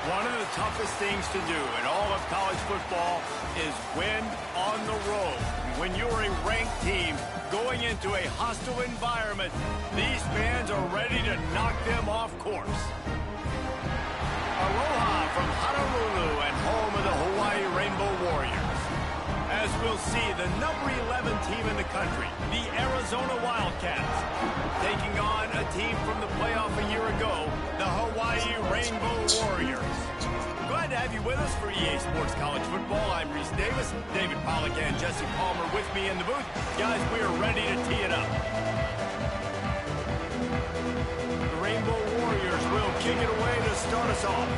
One of the toughest things to do in all of college football is win on the road. When you're a ranked team going into a hostile environment, these fans are ready to knock them off course. Aloha from Honolulu and home of the Hawaii Rainbow Warriors. As we'll see, the number 11 team in the country, the Arizona Wildcats, taking on a team from the playoff a year ago, the Hawaii Rainbow Warriors. Glad to have you with us for EA Sports College Football. I'm Reese Davis, David Pollack and Jesse Palmer with me in the booth. Guys, we are ready to tee it up. The Rainbow Warriors will kick it away to start us off.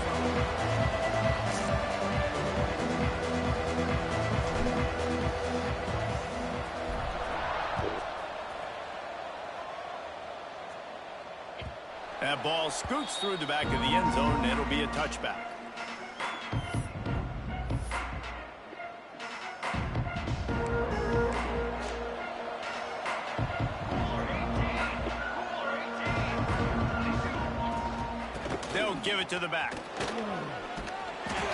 That ball scoots through the back of the end zone, and it'll be a touchback. They'll give it to the back.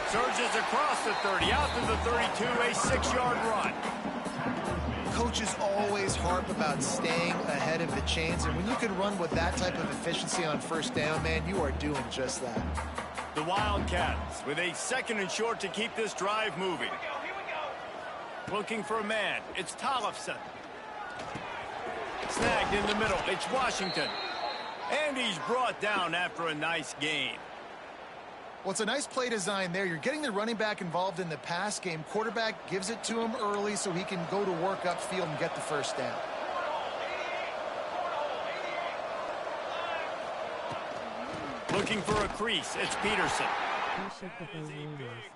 Surges across the 30, out to the 32, a 6-yard run. Coaches always harp about staying ahead of the chains, and when you can run with that type of efficiency on first down, man, you are doing just that. The Wildcats with a second and short to keep this drive moving. Here we go. Looking for a man. It's Tollefson. Snagged in the middle. It's Washington. And he's brought down after a nice gain. Well, it's a nice play design there. You're getting the running back involved in the pass game. Quarterback gives it to him early so he can go to work upfield and get the first down. Looking for a crease. It's Peterson. That is a big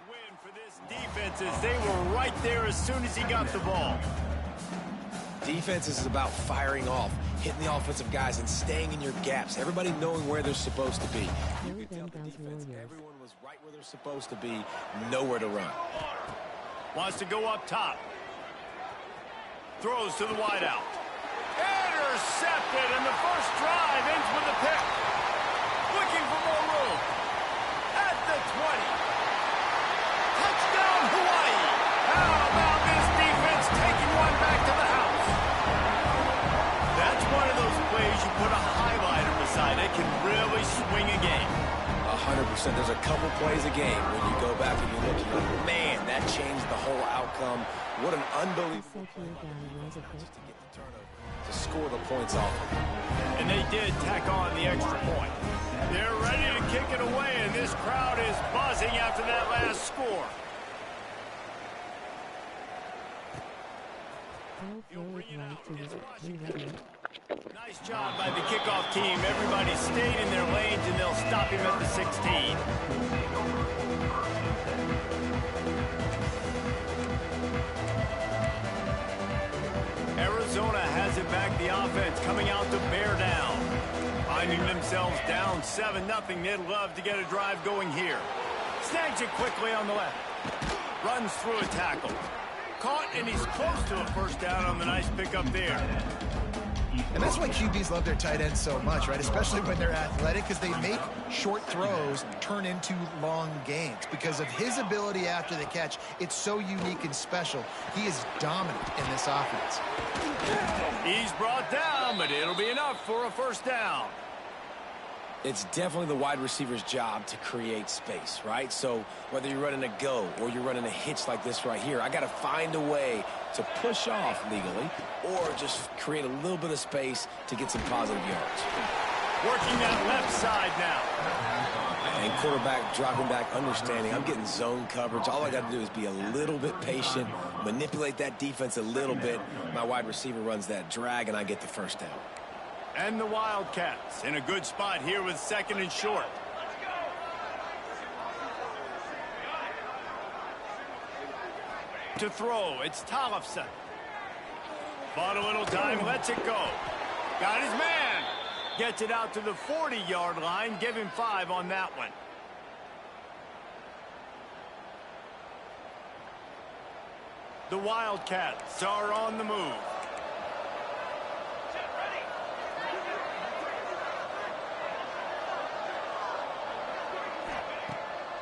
win for this defense as they were right there as soon as he got the ball. Defense is about firing off, hitting the offensive guys, and staying in your gaps. Everybody knowing where they're supposed to be. You could tell the defense, everyone was right where they're supposed to be, nowhere to run. Wants to go up top. Throws to the wideout. Intercepted, and the first drive ends with a pick. Looking for more room. At the 20. Touchdown, Hawaii. How about this defense taking one back to the house? That's one of those plays you put a highlighter beside it, can really swing a game. 100%. There's a couple plays a game when you go back and you look, you're like, man, that changed the whole outcome. What an unbelievable play just to get the turnover, to score the points off. And they did tack on the extra point. They're ready to kick it away, and this crowd is buzzing after that last score. Nice job by the kickoff team. Everybody stayed in their lanes, and they'll stop him at the 16. Arizona has it back. The offense coming out to bear down. Finding themselves down 7-0. They'd love to get a drive going here. Snags it quickly on the left. Runs through a tackle. Caught, and he's close to a first down on the nice pickup there. And that's why QBs love their tight ends so much, right? Especially when they're athletic, because they make short throws turn into long gains. Because of his ability after the catch, it's so unique and special. He is dominant in this offense. He's brought down, but it'll be enough for a first down. It's definitely the wide receiver's job to create space, right? So whether you're running a go or you're running a hitch like this right here, I got to find a way to push off legally or just create a little bit of space to get some positive yards. Working that left side now. And quarterback dropping back, understanding I'm getting zone coverage. All I got to do is be a little bit patient, manipulate that defense a little bit. My wide receiver runs that drag, and I get the first down. And the Wildcats in a good spot here with second and short. To throw, it's Tollefson. Bought a little time, lets it go. Got his man. Gets it out to the 40-yard line. Give him 5 on that one. The Wildcats are on the move.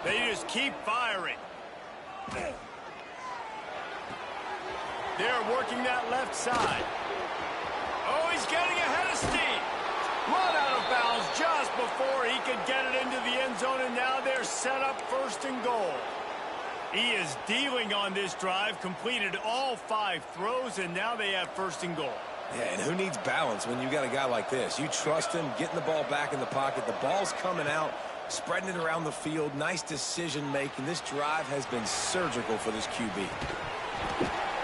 They just keep firing. They're working that left side. Oh, he's getting ahead of steam. Run out of bounds just before he could get it into the end zone, and now they're set up first and goal. He is dealing on this drive, completed all 5 throws, and now they have first and goal. Yeah, and who needs balance when you got a guy like this? You trust him, getting the ball back in the pocket. The ball's coming out, spreading it around the field. Nice decision-making. This drive has been surgical for this QB.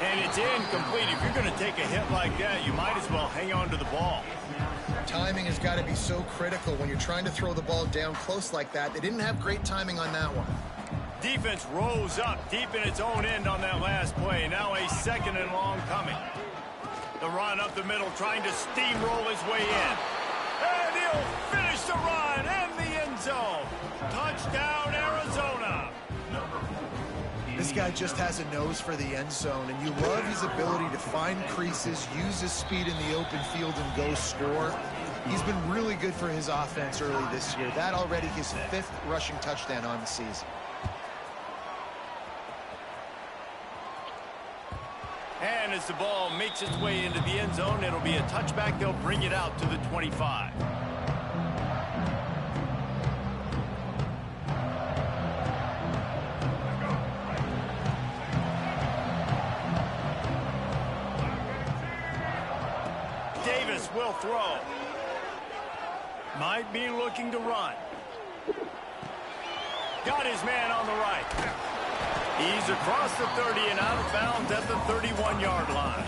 And it's incomplete. If you're going to take a hit like that, you might as well hang on to the ball. Timing has got to be so critical when you're trying to throw the ball down close like that. They didn't have great timing on that one. Defense rose up deep in its own end on that last play. Now a second and long coming. The run up the middle, trying to steamroll his way in. And he'll finish the run in the end zone. Touchdown, Arizona. This guy just has a nose for the end zone, and you love his ability to find creases, use his speed in the open field, and go score. He's been really good for his offense early this year. That already his 5th rushing touchdown on the season. And as the ball makes its way into the end zone, it'll be a touchback. They'll bring it out to the 25. Davis will throw. Might be looking to run. Got his man on the right. He's across the 30 and out of bounds at the 31-yard line.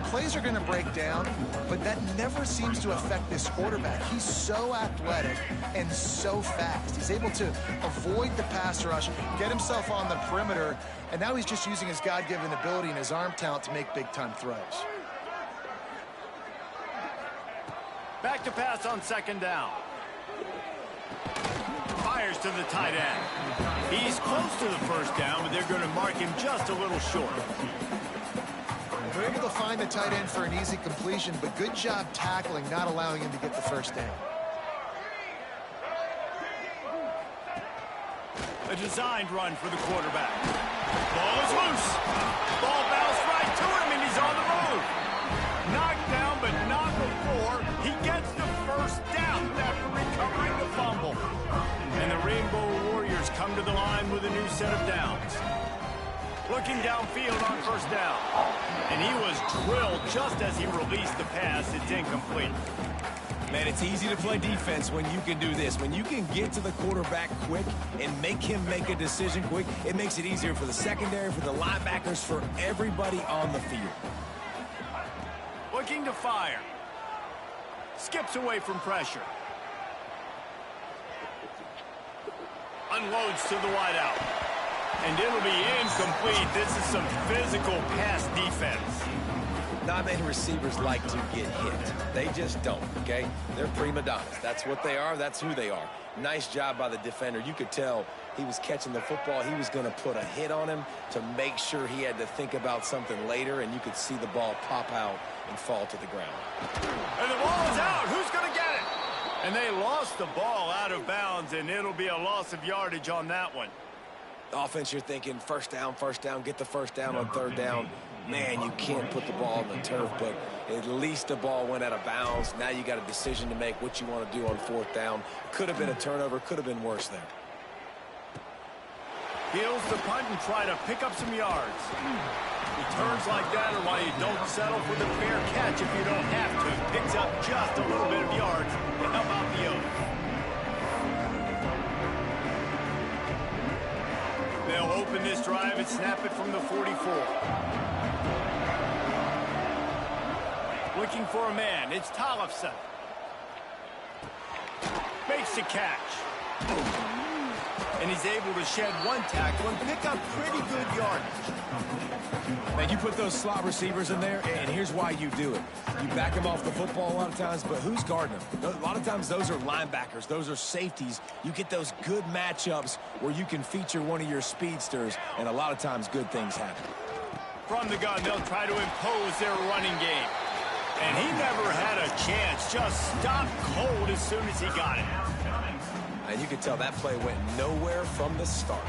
Plays are going to break down, but that never seems to affect this quarterback. He's so athletic and so fast. He's able to avoid the pass rush, get himself on the perimeter, and now he's just using his God-given ability and his arm talent to make big-time throws. Back to pass on second down. Fires to the tight end. He's close to the first down, but they're going to mark him just a little short. They're able to find the tight end for an easy completion, but good job tackling, not allowing him to get the first down. A designed run for the quarterback. Ball is loose. Ball bounced right to him, and he's on the move. Knocked down, but not before he gets the first down after recovering the fumble. And the Rainbow Warriors come to the line with a new set of downs. Looking downfield on first down. And he was drilled just as he released the pass. It's incomplete. Man, it's easy to play defense when you can do this. When you can get to the quarterback quick and make him make a decision quick, it makes it easier for the secondary, for the linebackers, for everybody on the field. Looking to fire. Skips away from pressure. Unloads to the wideout. And it'll be incomplete. This is some physical pass defense. Not many receivers like to get hit. They just don't, okay? They're prima donnas. That's what they are. That's who they are. Nice job by the defender. You could tell he was catching the football. He was going to put a hit on him to make sure he had to think about something later, and you could see the ball pop out and fall to the ground. And the ball is out. Who's going to get it? And they lost the ball out of bounds, and it'll be a loss of yardage on that one. Offense, you're thinking first down, get the first down on third down. Man, you can't put the ball on the turf, but at least the ball went out of bounds. Now you got a decision to make what you want to do on fourth down. Could have been a turnover, could have been worse there. Heels the punt and try to pick up some yards. Returns like that are why you don't settle for the fair catch if you don't have to. Picks up just a little bit of yards to help out the Oaks. They'll open this drive and snap it from the 44. Looking for a man. It's Tollefson. Makes the catch. And he's able to shed one tackle and pick up pretty good yardage. Man, you put those slot receivers in there, and here's why you do it. You back them off the football a lot of times, but who's guarding them? A lot of times those are linebackers. Those are safeties. You get those good matchups where you can feature one of your speedsters, and a lot of times good things happen. From the gun, they'll try to impose their running game. And he never had a chance. Just stopped cold as soon as he got it. And you can tell that play went nowhere from the start.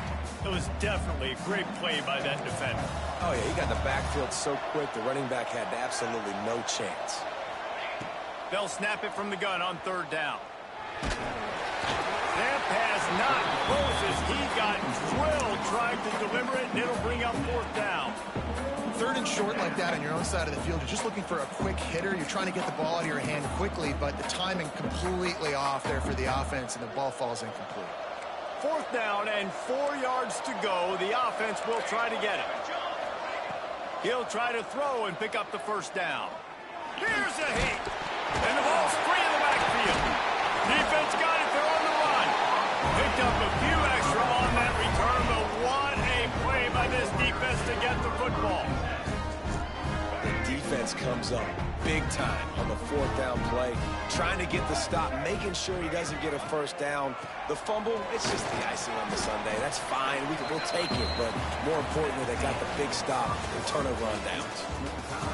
It was definitely a great play by that defender. Oh, yeah, he got the backfield so quick, the running back had absolutely no chance. They'll snap it from the gun on third down. That pass not close as he got drilled trying to deliver it, and it'll bring up fourth down. Third and short like that on your own side of the field, you're just looking for a quick hitter. You're trying to get the ball out of your hand quickly, but the timing completely off there for the offense, and the ball falls incomplete. Fourth down and 4 yards to go. The offense will try to get it. He'll try to throw and pick up the first down. Here's a hit. And the ball's free in the backfield. Defense got it. They're on the run. Picked up a few extra on that return, but what a play by this defense to get the football. The defense comes up big time on the fourth down play, trying to get the stop, making sure he doesn't get a first down. The fumble, it's just the icing on the sundae. That's fine. We'll take it, but more importantly, they got the big stop and turnover on downs.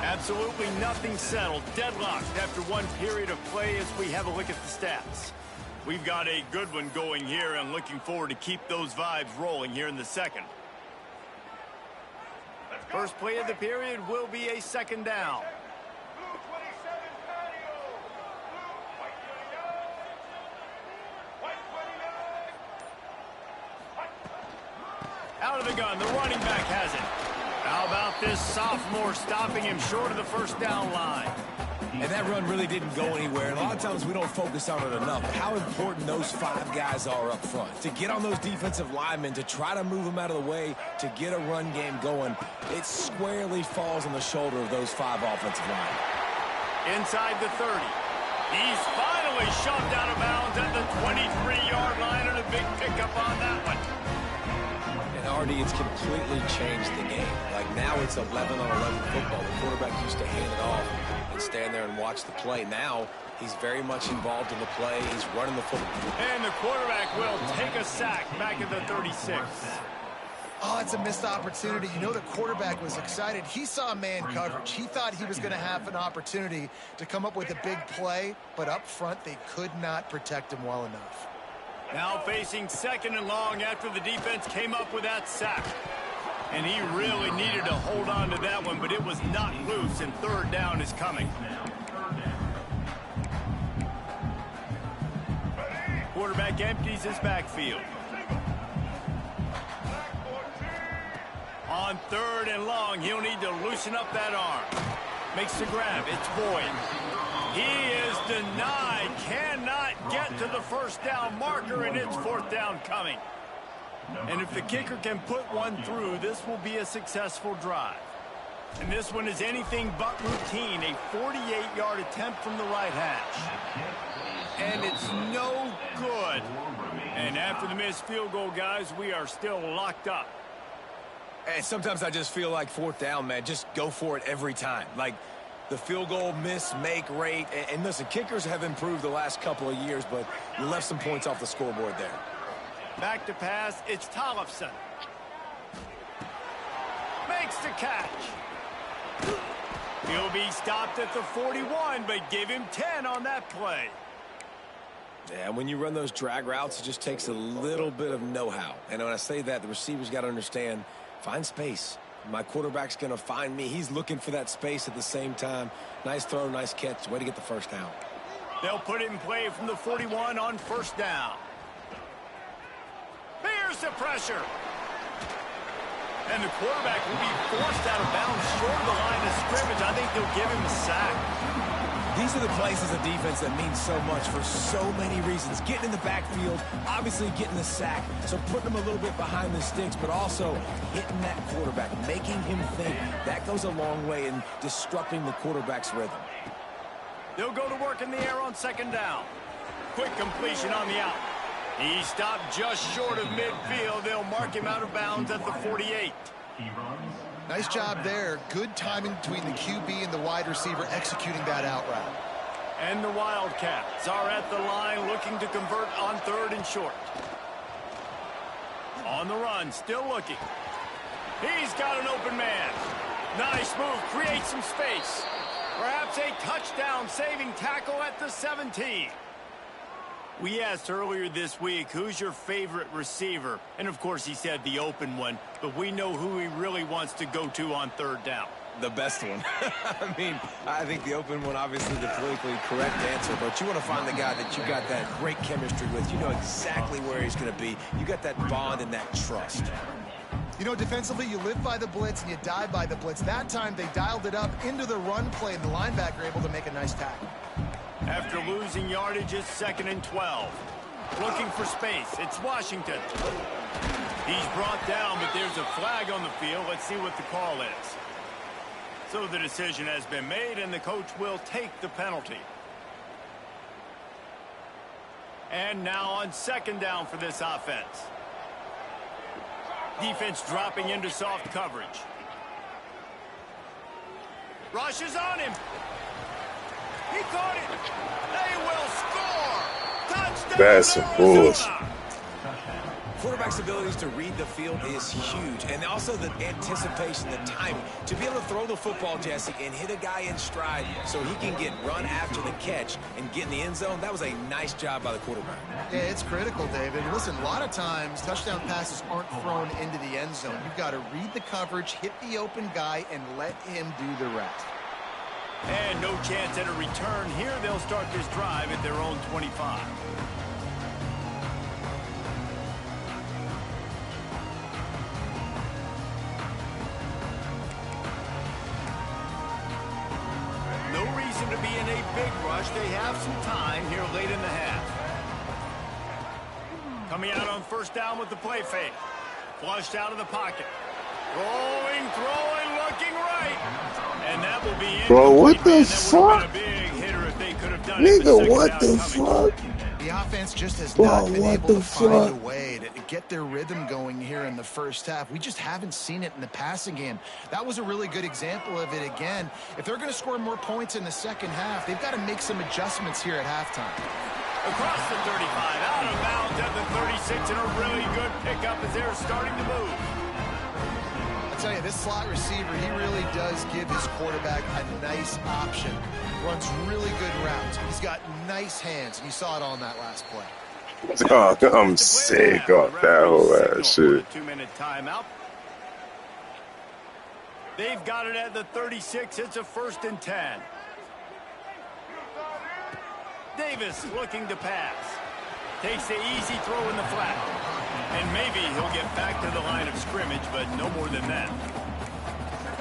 Absolutely nothing settled. Deadlocked after one period of play as we have a look at the stats. We've got a good one going here and looking forward to keep those vibes rolling here in the second. First play of the period will be a second down. Out of the gun, the running back has it. How about this sophomore stopping him short of the first down line? And that run really didn't go anywhere. And a lot of times we don't focus on it enough. How important those 5 guys are up front. To get on those defensive linemen, to try to move them out of the way, to get a run game going, it squarely falls on the shoulder of those 5 offensive linemen. Inside the 30. He's finally shoved out of bounds at the 23-yard line, and a big pickup on that one. And Artie, it's completely changed the game. Like now it's 11-on-11 football. The quarterback used to hand it off and stand there and watch the play. Now he's very much involved in the play. He's running the football. And the quarterback will take a sack back at the 36. Oh, it's a missed opportunity. You know, the quarterback was excited. He saw man coverage. He thought he was going to have an opportunity to come up with a big play, but up front they could not protect him well enough. Now facing second and long after the defense came up with that sack. And he really needed to hold on to that one, but it was not loose, and third down is coming. Quarterback empties his backfield. On third and long, he'll need to loosen up that arm. Makes the grab. It's Boyd. He is denied. Cannot get to the first down marker, and it's fourth down coming. And if the kicker can put one through, this will be a successful drive. And this one is anything but routine. A 48-yard attempt from the right hash. And it's no good. And after the missed field goal, guys, we are still locked up. And sometimes I just feel like fourth down, man, just go for it every time. Like the field goal miss, make rate. And listen, kickers have improved the last couple of years, but you left some points off the scoreboard there. Back to pass, it's Tollefson. Makes the catch. He'll be stopped at the 41, but give him 10 on that play. Yeah, when you run those drag routes, it just takes a little bit of know-how. And when I say that, the receivers got to understand, find space. My quarterback's going to find me. He's looking for that space at the same time. Nice throw, nice catch. Way to get the first down. They'll put it in play from the 41 on first down. Here's the pressure. And the quarterback will be forced out of bounds short of the line of scrimmage. I think they'll give him a sack. These are the plays as a defense that mean so much for so many reasons. Getting in the backfield, obviously getting the sack, so putting him a little bit behind the sticks, but also hitting that quarterback, making him think. That goes a long way in disrupting the quarterback's rhythm. They'll go to work in the air on second down. Quick completion on the out. He stopped just short of midfield. They'll mark him out of bounds at the 48. Nice job there. Good timing between the QB and the wide receiver executing that out route. And the Wildcats are at the line looking to convert on third and short. On the run, still looking. He's got an open man. Nice move, creates some space. Perhaps a touchdown saving tackle at the 17. We asked earlier this week, who's your favorite receiver? And, of course, he said the open one, but we know who he really wants to go to on third down. The best one. I mean, I think the open one, obviously the politically correct answer, but you want to find the guy that you got that great chemistry with. You know exactly where he's going to be. You got that bond and that trust. You know, defensively, you live by the blitz and you die by the blitz. That time, they dialed it up into the run play, and the linebacker able to make a nice tackle. After losing yardage, it's 2nd and 12. Looking for space. It's Washington. He's brought down, but there's a flag on the field. Let's see what the call is. So the decision has been made, and the coach will take the penalty. And now on 2nd down for this offense. Defense dropping into soft coverage. Rush is on him. He caught it. They will score. Touchdown, That's some bullshit. Quarterback's abilities to read the field is huge, and also the anticipation, the timing. To be able to throw the football, Jesse, and hit a guy in stride so he can get run after the catch and get in the end zone, that was a nice job by the quarterback. Yeah, it's critical, David. Listen, a lot of times, touchdown passes aren't thrown into the end zone. You've got to read the coverage, hit the open guy, and let him do the rest. And no chance at a return here. They'll start this drive at their own 25. No reason to be in a big rush. They have some time here late in the half. Coming out on 1st down with the play fake. Flushed out of the pocket. Rolling, throwing, looking right. And that will be in. Bro, what the fuck? Nigga, what the fuck? The offense just has Bro, not been what able the to find a fuck? way to get their rhythm going here in the first half. We just haven't seen it in the passing game. That was a really good example of it again. If they're going to score more points in the second half, they've got to make some adjustments here at halftime. Across the 35, out of bounds at the 36, and a really good pickup as they're starting to move. I'll tell you, this slot receiver, he really does give his quarterback a nice option. Runs really good routes. He's got nice hands. You saw it on that last play. Oh, I'm sick of that whole ass shit. 2-minute timeout. They've got it at the 36. It's a 1st and 10. Davis looking to pass. Takes the easy throw in the flat. And maybe he'll get back to the line of scrimmage, but no more than that.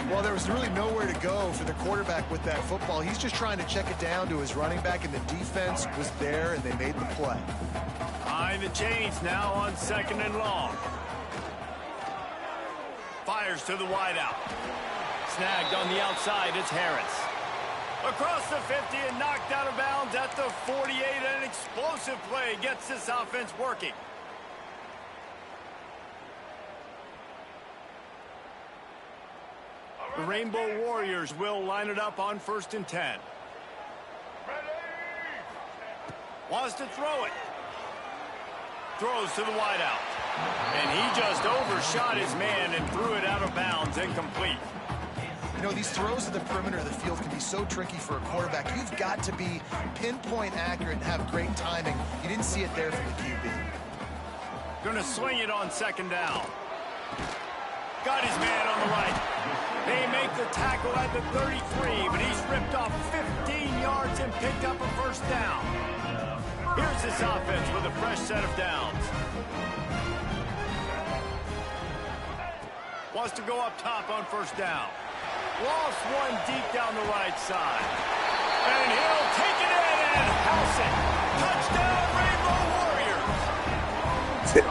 Well, there was really nowhere to go for the quarterback with that football. He's just trying to check it down to his running back, and the defense was there, and they made the play. Behind the chains now on 2nd and long. Fires to the wideout. Snagged on the outside, it's Harris. Across the 50 and knocked out of bounds at the 48. An explosive play gets this offense working. The Rainbow Warriors will line it up on 1st and 10. Wants to throw it. Throws to the wideout. And he just overshot his man and threw it out of bounds, incomplete. You know, these throws to the perimeter of the field can be so tricky for a quarterback. You've got to be pinpoint accurate and have great timing. You didn't see it there from the QB. Gonna swing it on 2nd down. Got his man on the right. They make the tackle at the 33, but he's ripped off 15 yards and picked up a 1st down. Here's this offense with a fresh set of downs. Wants to go up top on 1st down. Lost one deep down the right side. And he'll take it in and house it. Touchdown, Rainbow Warriors.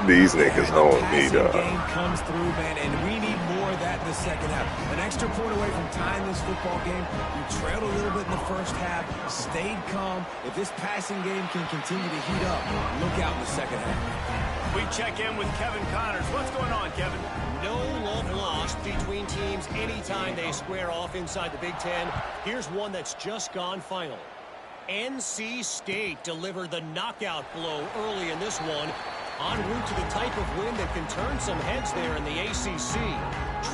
These niggas on me, dog. Game comes through, man, and we need more of that in the second half. An extra point away from tying this football game. You trailed a little bit in the first half, stayed calm. If this passing game can continue to heat up, look out in the second half. We check in with Kevin Connors. What's going on, Kevin? No love lost between teams anytime they square off inside the Big Ten. Here's one that's just gone final. NC State delivered the knockout blow early in this one En route to the type of win that can turn some heads there in the ACC.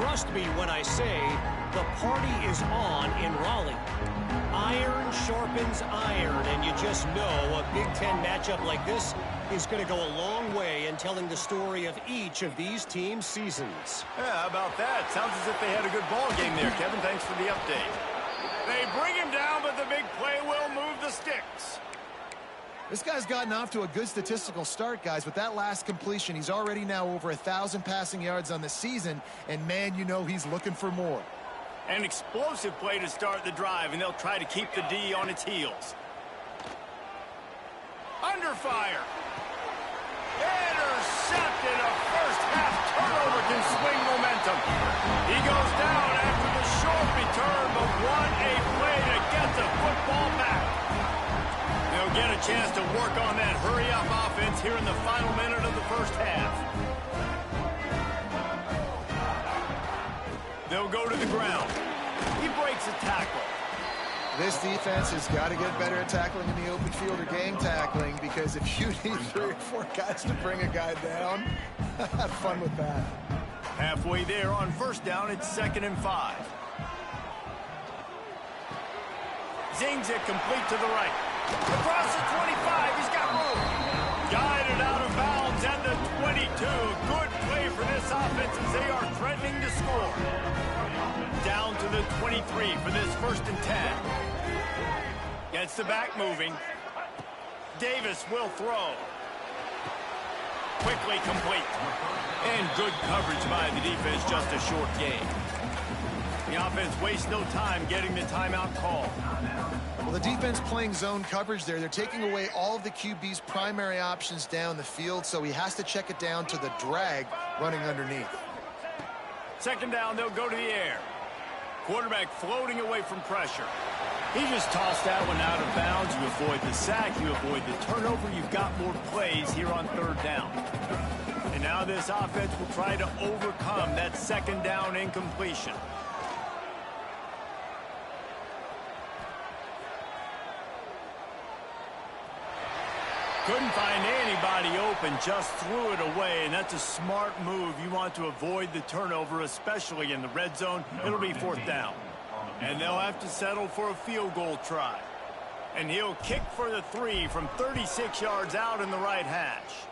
Trust me when I say the party is on in Raleigh. Iron sharpens iron, and you just know a Big Ten matchup like this is going to go a long way in telling the story of each of these teams' seasons. Yeah, how about that? Sounds as if they had a good ball game there, Kevin. Thanks for the update. They bring him down, but the big play will move the sticks. This guy's gotten off to a good statistical start, guys. With that last completion, he's already now over 1,000 passing yards on the season, and man, you know he's looking for more. An explosive play to start the drive, and they'll try to keep the D on its heels. Under fire. Intercepted. A first-half turnover can swing momentum. He goes down after the short return, but what a play to get the football back. They'll get a chance to work on that hurry-up offense here in the final minute of the first half. They'll go to the ground. He breaks a tackle. This defense has got to get better at tackling in the open field or gang tackling, because if you need 3 or 4 guys to bring a guy down, have fun with that. Halfway there on first down, it's 2nd and 5. Zings it complete to the right. Across the 25, he's got room. Guided out of bounds at the 22. Good play for this offense as they are threatening to score. Down to the 23 for this 1st and 10. Gets the back moving. Davis will throw. Quickly complete. And good coverage by the defense, just a short gain. The offense wastes no time getting the timeout call. Well, the defense playing zone coverage there. They're taking away all of the QB's primary options down the field, so he has to check it down to the drag running underneath. 2nd down, they'll go to the air. Quarterback floating away from pressure. He just tossed that one out of bounds. You avoid the sack, you avoid the turnover. You've got more plays here on 3rd down. And now this offense will try to overcome that 2nd down incompletion. Couldn't find anybody open, just threw it away, and that's a smart move. You want to avoid the turnover, especially in the red zone. It'll be 4th down. And they'll have to settle for a field goal try. And he'll kick for the 3 from 36 yards out in the right hash.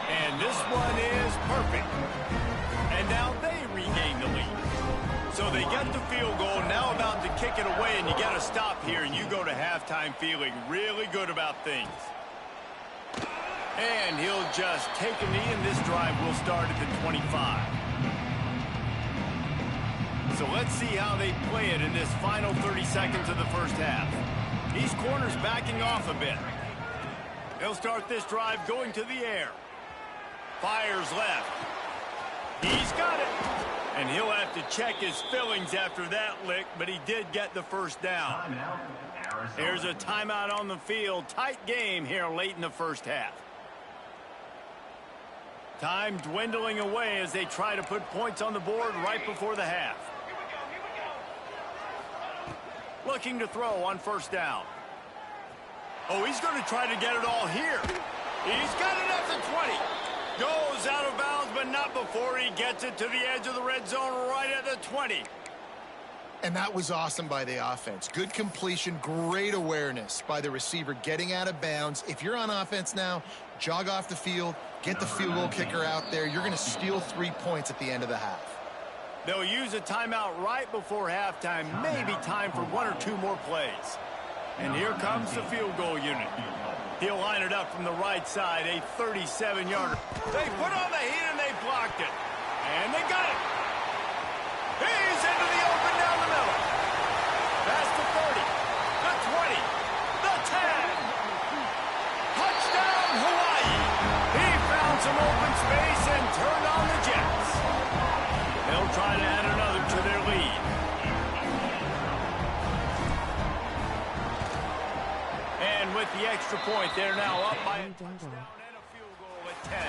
And this one is perfect. And now they regain the lead. So they get the field goal, now about to kick it away, and you got to stop here, and you go to halftime feeling really good about things. And he'll just take a knee, and this drive will start at the 25. So let's see how they play it in this final 30 seconds of the first half. These corners backing off a bit. They'll start this drive going to the air. Fires left. He's got it. And he'll have to check his fillings after that lick, but he did get the first down. There's a timeout on the field. Tight game here late in the first half. Time dwindling away as they try to put points on the board right before the half. Looking to throw on 1st down. Oh, he's going to try to get it all here. He's got it at the 20. Goes out of bounds, but not before he gets it to the edge of the red zone right at the 20. And that was awesome by the offense. Good completion, great awareness by the receiver getting out of bounds. If you're on offense now, jog off the field, get the field goal kicker out there. You're going to steal 3 points at the end of the half. They'll use a timeout right before halftime. Maybe time for 1 or 2 more plays. And here comes the field goal unit. He'll line it up from the right side, a 37-yarder. They put on the heat and they blocked it. And they got it. He's into the open down the middle. Past the 30, the 20, the 10. Touchdown, Hawaii. He found some open space and turned on the Jets. They'll try to add another to their lead. And with the extra point, they're now up by a touchdown and a field goal at 10.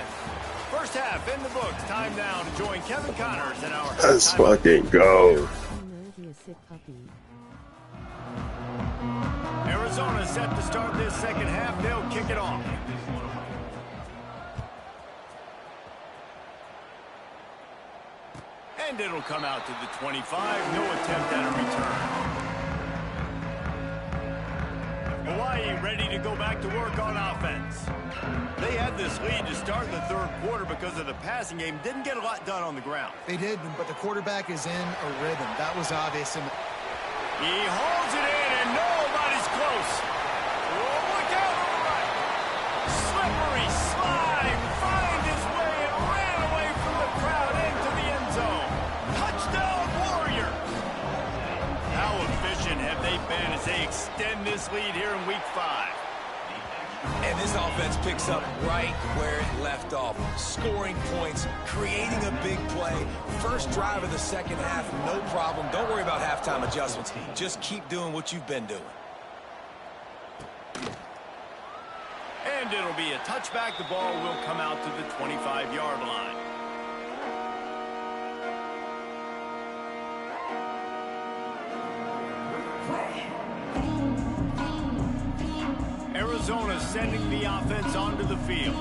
First half in the books. Time now to join Kevin Connors and our... Let's fucking go. Arizona set to start this second half. They'll kick it off. And it'll come out to the 25. No attempt at a return. Hawaii ready to go back to work on offense. They had this lead to start the third quarter because of the passing game. Didn't get a lot done on the ground. They did, but the quarterback is in a rhythm. That was obvious. He holds it in, and nobody's close. Oh, look out on the right. Slippery slide. Find his way and ran away from the crowd into the end zone. Touchdown, Warrior. How efficient have they been as they extend this lead here in Week 5? And this offense picks up right where it left off. Scoring points, creating a big play. First drive of the second half, no problem. Don't worry about halftime adjustments. Just keep doing what you've been doing. And it'll be a touchback. The ball will come out to the 25-yard line. Arizona sending the offense onto the field.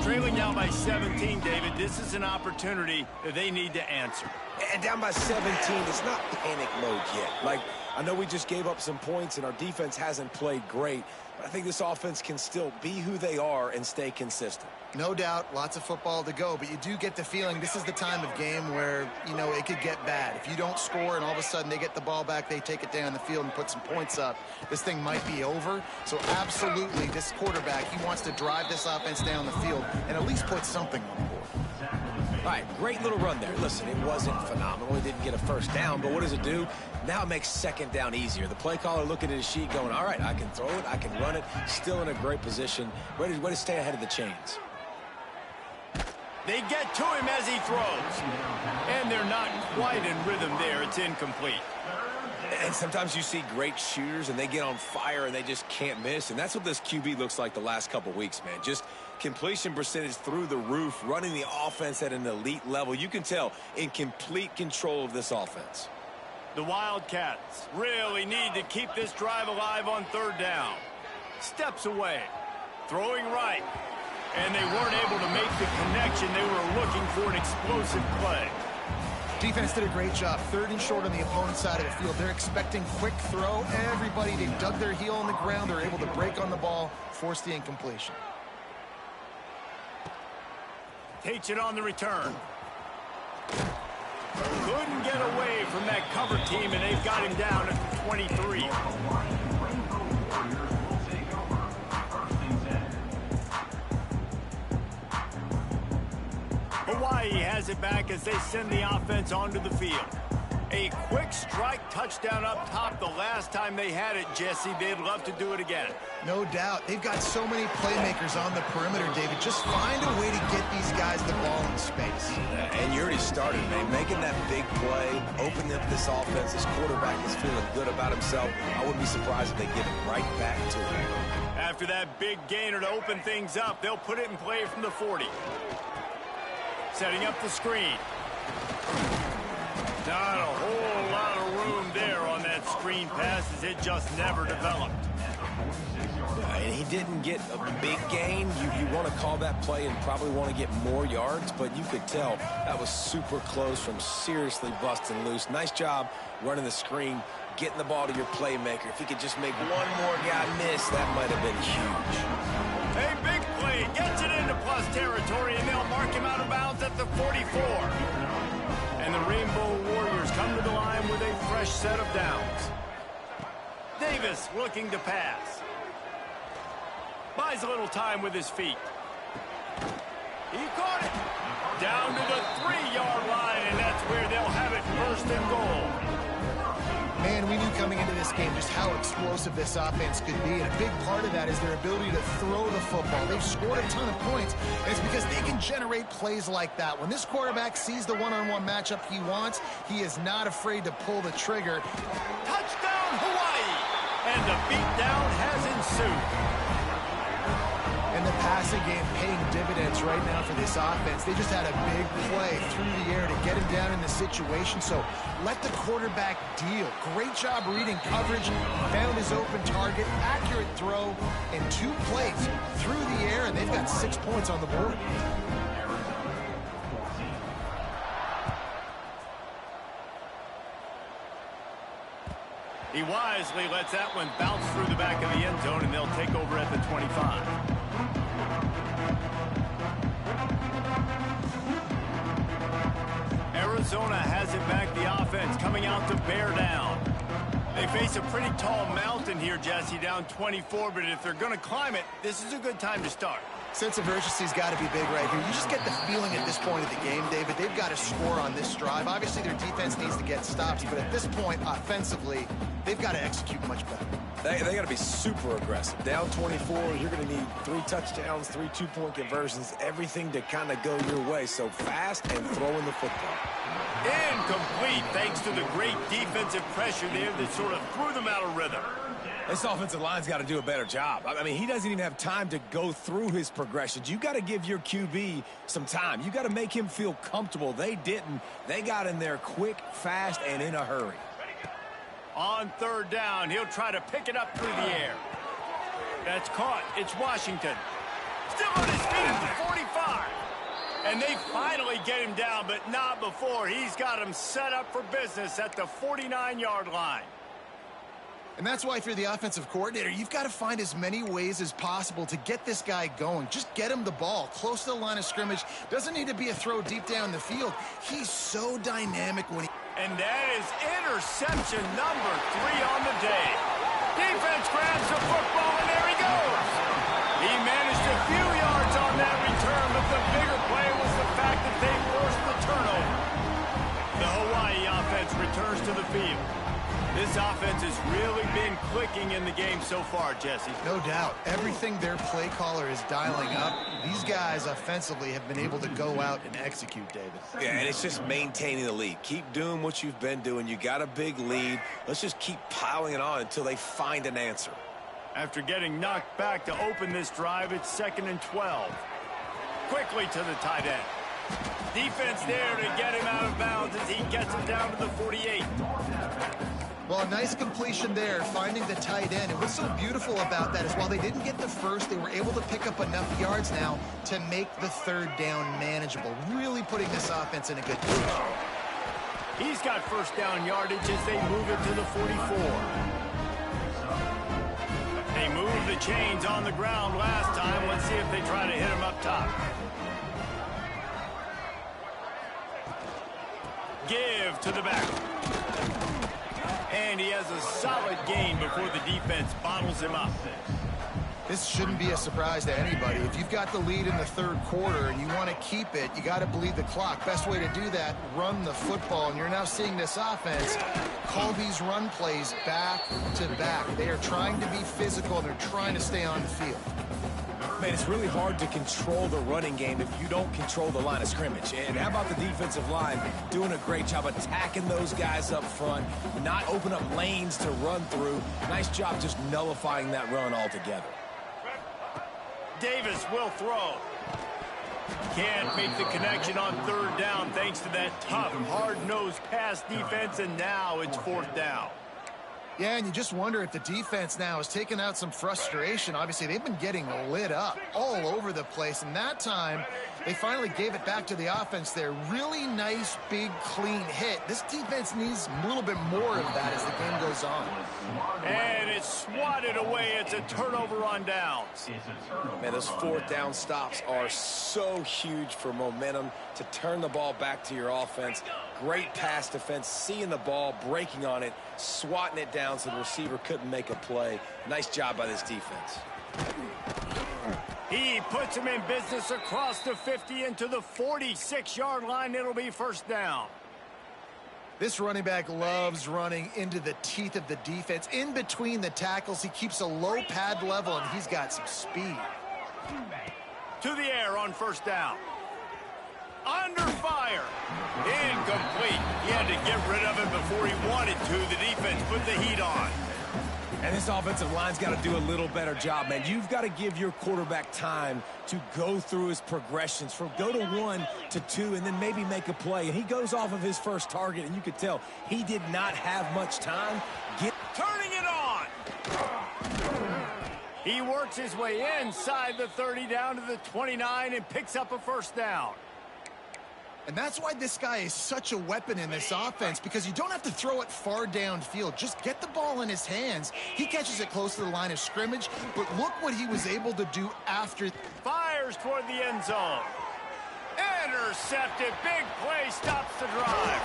Trailing now by 17, David. This is an opportunity that they need to answer. And down by 17, it's not panic mode yet. Like, I know we just gave up some points and our defense hasn't played great, but I think this offense can still be who they are and stay consistent. No doubt, lots of football to go, but you do get the feeling this is the time of game where, you know, it could get bad. If you don't score and all of a sudden they get the ball back, they take it down the field and put some points up, this thing might be over. So absolutely, this quarterback, he wants to drive this offense down the field and at least put something on the board. All right, great little run there. Listen, it wasn't phenomenal. He didn't get a first down, but what does it do? Now it makes second down easier. The play caller looking at his sheet going, all right, I can throw it, I can run it, still in a great position, ready to stay ahead of the chains. They get to him as he throws. And they're not quite in rhythm there. It's incomplete. And sometimes you see great shooters and they get on fire and they just can't miss. And that's what this QB looks like the last couple weeks, man. Just completion percentage through the roof, running the offense at an elite level. You can tell in complete control of this offense. The Wildcats really need to keep this drive alive on third down. Steps away. Throwing right. And they weren't able to make the connection. They were looking for an explosive play. Defense did a great job. Third and short on the opponent's side of the field. They're expecting quick throw. Everybody, they dug their heel on the ground. They're able to break on the ball, force the incompletion. Takes it on the return. Couldn't get away from that cover team, and they've got him down at the 23. Hawaii has it back as they send the offense onto the field. A quick strike touchdown up top the last time they had it, Jesse. They'd love to do it again. No doubt. They've got so many playmakers on the perimeter, David. Just find a way to get these guys the ball in space. And you already started, man. Making that big play, opening up this offense. This quarterback is feeling good about himself. I wouldn't be surprised if they give it right back to him. After that big gainer to open things up, they'll put it in play from the 40. Setting up the screen. Not a whole lot of room there on that screen pass as it just never developed. And he didn't get a big gain. You want to call that play and probably want to get more yards, but you could tell that was super close from seriously busting loose. Nice job running the screen, getting the ball to your playmaker. If he could just make one more guy miss, that might have been huge. A big play gets it into plus territory, and they'll mark him out of bounds at the 44. And the Rainbow Warriors come to the line with a fresh set of downs. Davis looking to pass. Buys a little time with his feet. He caught it. Down to the 3-yard line, and that's where they'll have it first and goal. Man, we knew coming into this game just how explosive this offense could be, and a big part of that is their ability to throw the football. They've scored a ton of points, and it's because they can generate plays like that. When this quarterback sees the one-on-one matchup he wants, he is not afraid to pull the trigger. Touchdown, Hawaii! And the beatdown has ensued. And the passing game paying dividends right now for this offense. They just had a big play through the air to get him down in the situation. So let the quarterback deal. Great job reading coverage, found his open target, accurate throw, and 2 plays through the air, and they've got 6 points on the board. He wisely lets that one bounce through the back of the end zone, and they'll take over at the 25. Arizona has it back, the offense coming out to bear down. They face a pretty tall mountain here, Jesse, down 24, but if they're going to climb it, this is a good time to start. Sense of urgency's got to be big right here. You just get the feeling at this point of the game, David, they've got to score on this drive. Obviously, their defense needs to get stops, but at this point, offensively, they've got to execute much better. They got to be super aggressive. Down 24, you're going to need 3 touchdowns, 3 two-point conversions, everything to kind of go your way. So fast and throwing the football. Incomplete, thanks to the great defensive pressure there that sort of threw them out of rhythm. This offensive line's got to do a better job. I mean, he doesn't even have time to go through his progressions. You got to give your QB some time. You got to make him feel comfortable. They didn't. They got in there quick, fast, and in a hurry. On third down, he'll try to pick it up through the air. That's caught. It's Washington. Still on his feet at the 45. And they finally get him down, but not before. He's got him set up for business at the 49-yard line. And that's why if you're the offensive coordinator, you've got to find as many ways as possible to get this guy going. Just get him the ball close to the line of scrimmage. Doesn't need to be a throw deep down the field. He's so dynamic when he... And that is interception number 3 on the day. Defense grabs the football, and there he goes. He managed a few yards on that return, but the bigger play was the fact that they forced the turnover. The Hawaii offense returns to the field. This offense has really been clicking in the game so far, Jesse. No doubt. Everything their play caller is dialing up, these guys offensively have been able to go out and execute, David. Yeah, and it's just maintaining the lead. Keep doing what you've been doing. You got a big lead. Let's just keep piling it on until they find an answer. After getting knocked back to open this drive, it's 2nd and 12. Quickly to the tight end. Defense there to get him out of bounds as he gets it down to the 48. Well, a nice completion there, finding the tight end. And what's so beautiful about that is while they didn't get the first, they were able to pick up enough yards now to make the third down manageable, really putting this offense in a good position. He's got first down yardage as they move it to the 44. They moved the chains on the ground last time. Let's see if they try to hit him up top. Give to the back. And he has a solid gain before the defense bottles him up. This shouldn't be a surprise to anybody. If you've got the lead in the third quarter and you want to keep it, you got to bleed the clock. Best way to do that, run the football. And you're now seeing this offense call these run plays back to back. They are trying to be physical, and they're trying to stay on the field. Man, it's really hard to control the running game if you don't control the line of scrimmage. And how about the defensive line doing a great job attacking those guys up front, not open up lanes to run through. Nice job just nullifying that run altogether. Davis will throw. Can't make the connection on third down thanks to that tough, hard-nosed pass defense, and now it's 4th down. Yeah, and you just wonder if the defense now has taken out some frustration. Obviously, they've been getting lit up all over the place, and that time they finally gave it back to the offense there. Really nice, big, clean hit. This defense needs a little bit more of that as the game goes on. And it's swatted away. It's a turnover on downs. Man, those 4th down stops are so huge for momentum to turn the ball back to your offense. Great pass defense, seeing the ball, breaking on it, swatting it down so the receiver couldn't make a play. Nice job by this defense. He puts him in business across the 50 into the 46-yard line. It'll be 1st down. This running back loves running into the teeth of the defense. In between the tackles, he keeps a low pad level, and he's got some speed. To the air on 1st down. Under fire. Incomplete. He had to get rid of it before he wanted to. The defense put the heat on. And this offensive line's got to do a little better job, man. You've got to give your quarterback time to go through his progressions, from go to 1 to 2, and then maybe make a play. And he goes off of his first target, and you could tell he did not have much time. Turning it on. He works his way inside the 30 down to the 29 and picks up a 1st down. And that's why this guy is such a weapon in this offense, because you don't have to throw it far downfield. Just get the ball in his hands. He catches it close to the line of scrimmage, but look what he was able to do after. Fires toward the end zone. Intercepted. Big play stops the drive.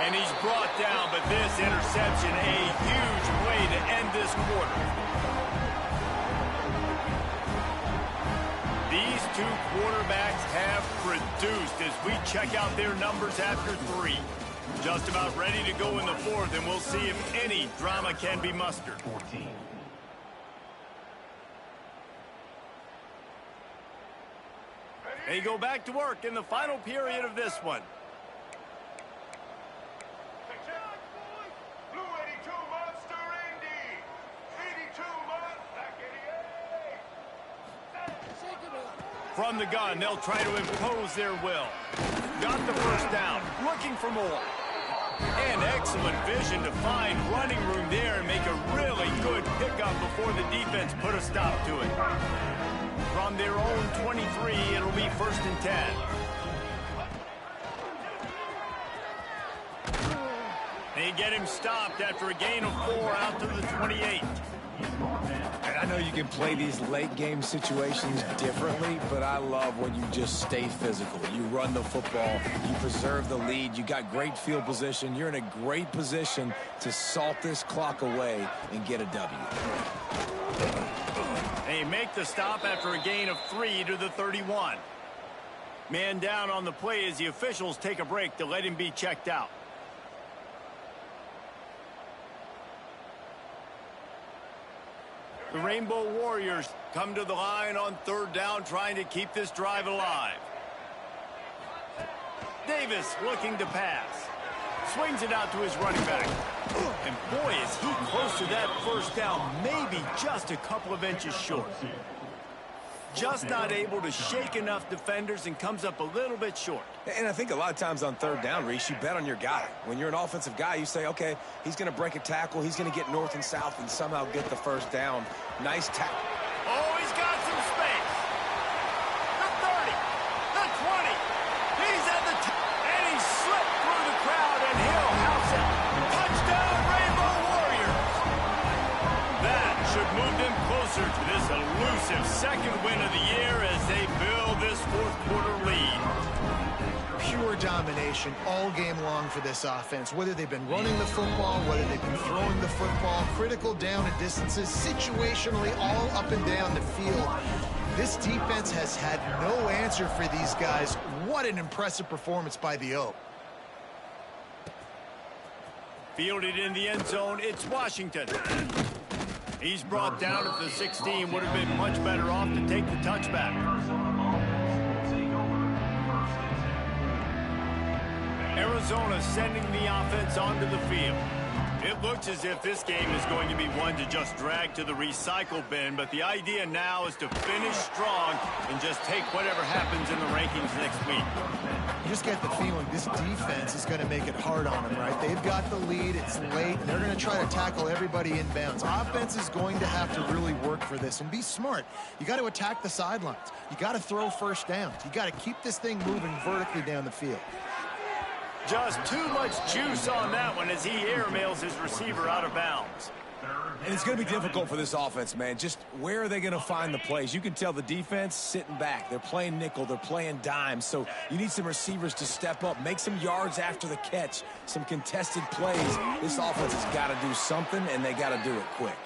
And he's brought down, but this interception, a huge play to end this quarter. These two quarterbacks have produced as we check out their numbers after 3. Just about ready to go in the 4th, and we'll see if any drama can be mustered. 14. They go back to work in the final period of this one. From the gun, they'll try to impose their will. Got the first down, looking for more. And excellent vision to find running room there and make a really good pickup before the defense put a stop to it. From their own 23, it'll be 1st and 10. They get him stopped after a gain of 4 out to the 28. And I know you can play these late game situations differently, but I love when you just stay physical. You run the football, you preserve the lead, you got great field position, you're in a great position to salt this clock away and get a W. They make the stop after a gain of 3 to the 31. Man down on the play as the officials take a break to let him be checked out. The Rainbow Warriors come to the line on 3rd down, trying to keep this drive alive. Davis looking to pass. Swings it out to his running back. And boy, is he close to that 1st down, maybe just a couple of inches short. Just not able to shake enough defenders and comes up a little bit short. And I think a lot of times on 3rd down, Reese, you bet on your guy. When you're an offensive guy, you say, okay, he's going to break a tackle, he's going to get north and south and somehow get the 1st down. Nice tackle. Oh, he's got some space. The 30, the 20. He's at the top, and he slipped through the crowd, and he'll house it. Touchdown, Rainbow Warriors. That should move them closer to this elusive 2nd win of the year as they build this 4th quarter lead. Pure domination all game long for this offense. Whether they've been running the football, whether they've been throwing the football, critical down and distances, situationally all up and down the field. This defense has had no answer for these guys. What an impressive performance by the O. Fielded in the end zone, it's Washington. He's brought down at the 16, would have been much better off to take the touchback. Arizona sending the offense onto the field. It looks as if this game is going to be one to just drag to the recycle bin, but the idea now is to finish strong and just take whatever happens in the rankings next week. You just get the feeling this defense is going to make it hard on them, right? They've got the lead, it's late, and they're going to try to tackle everybody inbounds. Offense is going to have to really work for this and be smart. You got to attack the sidelines. You got to throw 1st downs. You got to keep this thing moving vertically down the field. Just too much juice on that one as he airmails his receiver out of bounds. And it's going to be difficult for this offense, man. Just where are they going to find the plays? You can tell the defense sitting back. They're playing nickel. They're playing dime. So you need some receivers to step up, make some yards after the catch, some contested plays. This offense has got to do something, and they got to do it quick.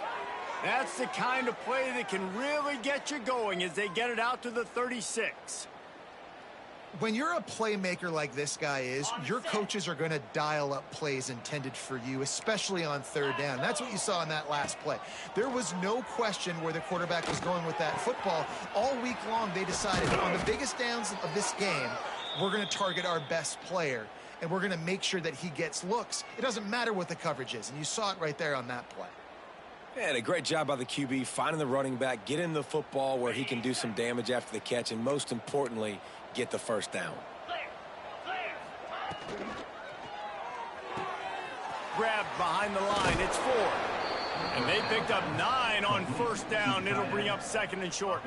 That's the kind of play that can really get you going as they get it out to the 36. When you're a playmaker like this guy is, your coaches are going to dial up plays intended for you, especially on 3rd down. That's what you saw in that last play. There was no question where the quarterback was going with that football. All week long, they decided on the biggest downs of this game, we're going to target our best player, and we're going to make sure that he gets looks. It doesn't matter what the coverage is, and you saw it right there on that play. And a great job by the QB, finding the running back, getting the football where he can do some damage after the catch, and most importantly, get the 1st down. Grabbed behind the line, it's 4. And they picked up 9 on 1st down. It'll bring up 2nd and short.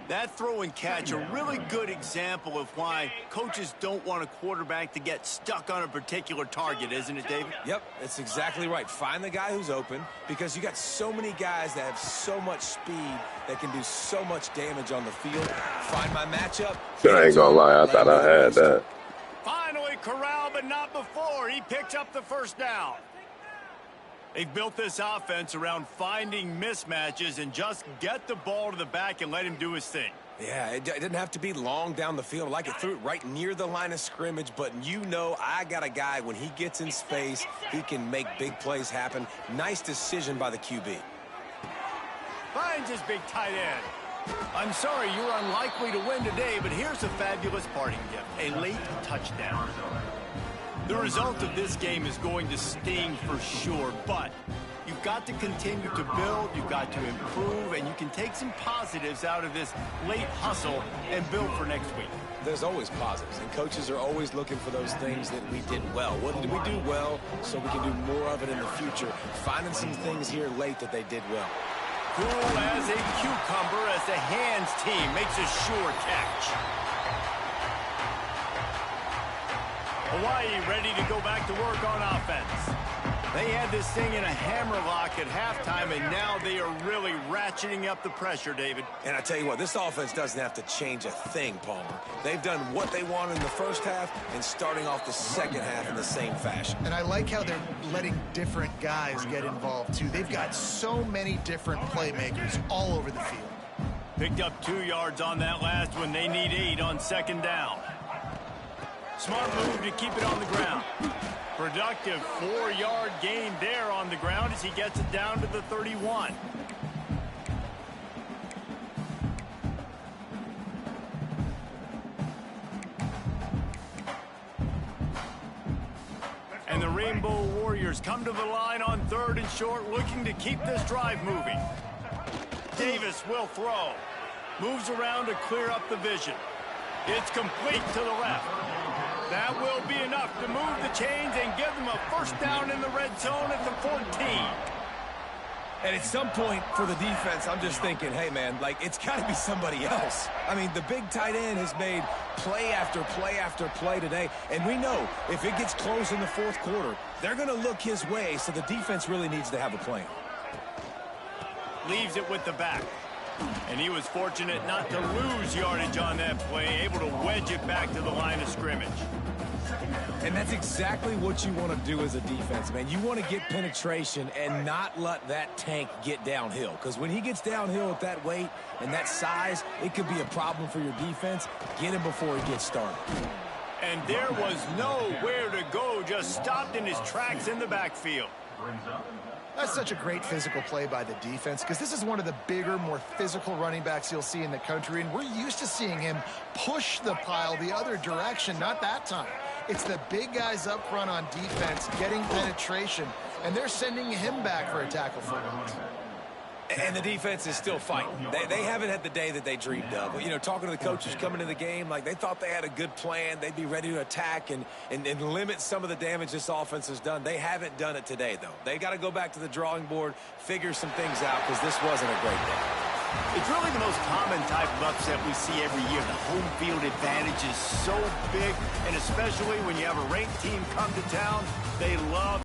That throw and catch, a really good example of why coaches don't want a quarterback to get stuck on a particular target, isn't it, David? Yep, that's exactly right. Find the guy who's open, because you got so many guys that have so much speed that can do so much damage on the field. Find my matchup. I ain't gonna lie, I thought I had that. Finally corralled, but not before. He picks up the first down. They've built this offense around finding mismatches and just get the ball to the back and let him do his thing. Yeah, it didn't have to be long down the field. Like it threw it right near the line of scrimmage, but you know I got a guy, when he gets in space, he can make big plays happen. Nice decision by the QB. Finds his big tight end. I'm sorry, you're unlikely to win today, but here's a fabulous parting gift, a late touchdown. The result of this game is going to sting for sure, but you've got to continue to build, you've got to improve, and you can take some positives out of this late hustle and build for next week. There's always positives, and coaches are always looking for those things that we did well. What did we do well so we can do more of it in the future? Finding some things here late that they did well. Cool as a cucumber as the hands team makes a sure catch. Hawaii ready to go back to work on offense. They had this thing in a hammerlock at halftime, and now they are really ratcheting up the pressure, David. And I tell you what, this offense doesn't have to change a thing, Palmer. They've done what they wanted in the first half and starting off the second half in the same fashion. And I like how they're letting different guys get involved, too. They've got so many different playmakers all over the field. Picked up 2 yards on that last one. They need 8 on second down. Smart move to keep it on the ground. Productive 4-yard gain there on the ground as he gets it down to the 31. And the Rainbow Warriors come to the line on 3rd and short, looking to keep this drive moving. Davis will throw. Moves around to clear up the vision. It's complete to the left. That will be enough to move the chains and give them a first down in the red zone at the 14. And at some point for the defense, I'm just thinking, hey, man, like, it's got to be somebody else. I mean, the big tight end has made play after play after play today. And we know if it gets close in the 4th quarter, they're going to look his way, so the defense really needs to have a plan. Leaves it with the back. And he was fortunate not to lose yardage on that play, able to wedge it back to the line of scrimmage. And that's exactly what you want to do as a defense, man. You want to get penetration and not let that tank get downhill. Because when he gets downhill at that weight and that size, it could be a problem for your defense. Get him before he gets started. And there was nowhere to go, just stopped in his tracks in the backfield. That's such a great physical play by the defense, because this is one of the bigger, more physical running backs you'll see in the country, and we're used to seeing him push the pile the other direction. Not that time. It's the big guys up front on defense getting penetration, and they're sending him back for a tackle for loss. And the defense is still fighting. They haven't had the day that they dreamed of. You know, talking to the coaches coming into the game, like they thought they had a good plan. They'd be ready to attack and limit some of the damage this offense has done. They haven't done it today, though. They got to go back to the drawing board, figure some things out, because this wasn't a great day. It's really the most common type of upset we see every year. The home field advantage is so big, and especially when you have a ranked team come to town, they love